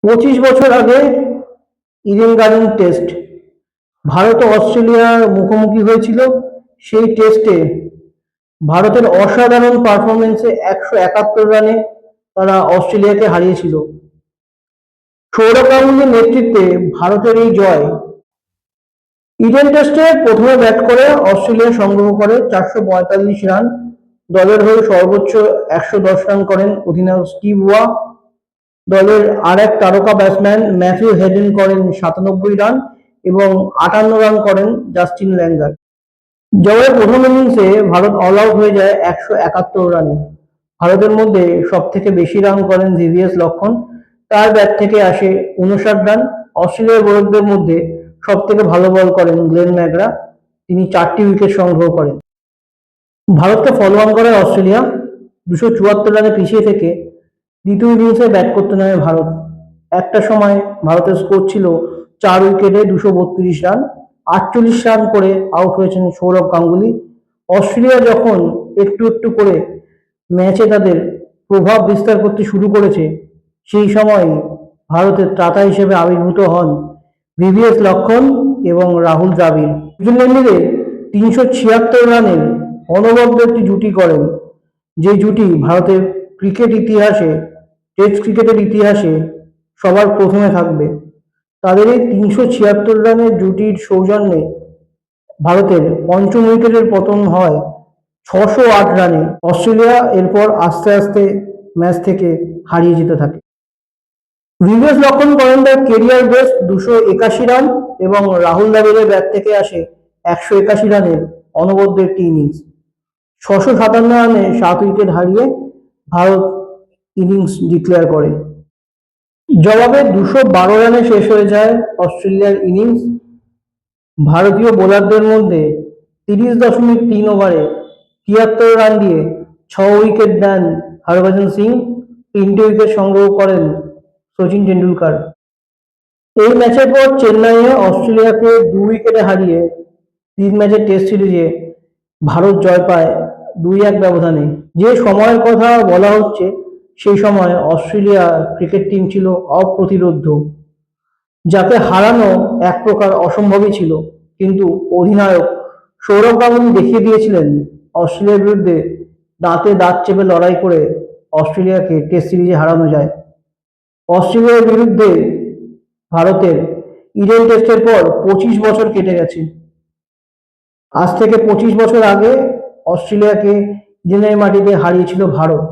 25 বছর আগে Eden garden test Bharat ও অস্ট্রেলিয়ার মুখোমুখি হয়েছিল। সেই টেস্টে ভারতের অসাধারণ পারফরমেন্সে 171 রানে তারা অস্ট্রেলিয়াকে হারিয়েছিল। সৌরভ গাঙ্গুলীর নেতৃত্বে ভারতের এই জয়। ইডেন টেস্টে প্রথমে ব্যাট করে অস্ট্রেলিয়া সংগ্রহ করে 445 রান। দলের হয়ে সর্বোচ্চ 110 রান করেন অধিনায়ক স্টিভ ওয়া। দলের আরেক তারকা ব্যাটসম্যান ম্যাথিউ হেডেন করেন 97 রান এবং 58 রান করেন জাস্টিন ল্যাঙ্গার। জয়ের প্রথম ইনিংসে ভারত অল আউট হয়ে যায় 171 রানে। ভারতের মধ্যে সব থেকে বেশি রান করেন ভিভিএস লক্ষ্মণ, তার ব্যাট থেকে আসে 59 রান। অস্ট্রেলিয়ার বোলারদের মধ্যে সব থেকে ভালো বল করেন গ্লেন ম্যাকগ্রা, তিনি 4টি উইকেট সংগ্রহ করেন। ভারতকে ফলো অন করে অস্ট্রেলিয়া 274 রানে পিছিয়ে থেকে দ্বিতীয় ইনিংসে ব্যাট করতে নামে ভারত। একটা সময় ভারতের স্কোর ছিল 4 উইকেটে 232 রান। 48 রান করে আউট হয়েছেন সৌরভ গাঙ্গুলী। অস্ট্রেলিয়া যখন একটু একটু করে ম্যাচে তাদের প্রভাব বিস্তার করতে শুরু করেছে, সেই সময় ভারতের ত্রাতা হিসেবে আবির্ভূত হন ভিভিএস লক্ষ্মণ এবং রাহুল দ্রাবিড়। দুজনে মিলে 376 রানের অনবদ্য একটি জুটি করেন, যে জুটি ভারতের ক্রিকেট ইতিহাসে, টেস্ট ক্রিকেটের ইতিহাসে সবার প্রথমে থাকবে। তাদের এই 376 রানের জুটির সৌজন্যে ভারতের পঞ্চম উইকেটের পতন হয় 608 রানে। অস্ট্রেলিয়া এরপর আস্তে আস্তে ম্যাচ থেকে হারিয়ে যেতে থাকে। ভিভিএস লক্ষ্মণ করেন তার কেরিয়ার বেস্ট 281 রান এবং রাহুল দ্রাবিড়ের ব্যাট থেকে আসে 181 রানের অনবদ্য একটি ইনিংস। 657 রানে 7 উইকেট হারিয়ে ভারত ইনিংস ডিক্লেয়ার করে। জবাবে 212 রানে শেষ হয়ে যায় অস্ট্রেলিয়ার ইনিংস। ভারতীয় বোলারদের মধ্যে 30.3 ওভারে 73 রান দিয়ে 6 উইকেট দেন হরভজন সিং, 3টে উইকেট সংগ্রহ করেন সচিন টেন্ডুলকার। এই ম্যাচের পর চেন্নাইয়ে অস্ট্রেলিয়াকে 2 উইকেটে হারিয়ে 3 ম্যাচের টেস্ট সিরিজে ভারত জয় পায় 2-1 ব্যবধানে। যে সময়ের কথা বলা হচ্ছে, সেই সময় অস্ট্রেলিয়া ক্রিকেট টিম ছিল অপ্রতিরোধ্য, যাকে হারানো এক প্রকার অসম্ভবই ছিল। কিন্তু অধিনায়ক সৌরভ গাঙ্গুলী দেখিয়ে দিয়েছিলেন অস্ট্রেলিয়ার বিরুদ্ধে দাঁতে দাঁত চেপে লড়াই করে অস্ট্রেলিয়াকে টেস্ট সিরিজে হারানো যায়। অস্ট্রেলিয়ার বিরুদ্ধে ভারতের ইডেন টেস্টের পর 25 বছর কেটে গেছে। আজ থেকে 25 বছর আগে অস্ট্রেলিয়াকে ইডেনের মাটিতে হারিয়েছিল ভারত।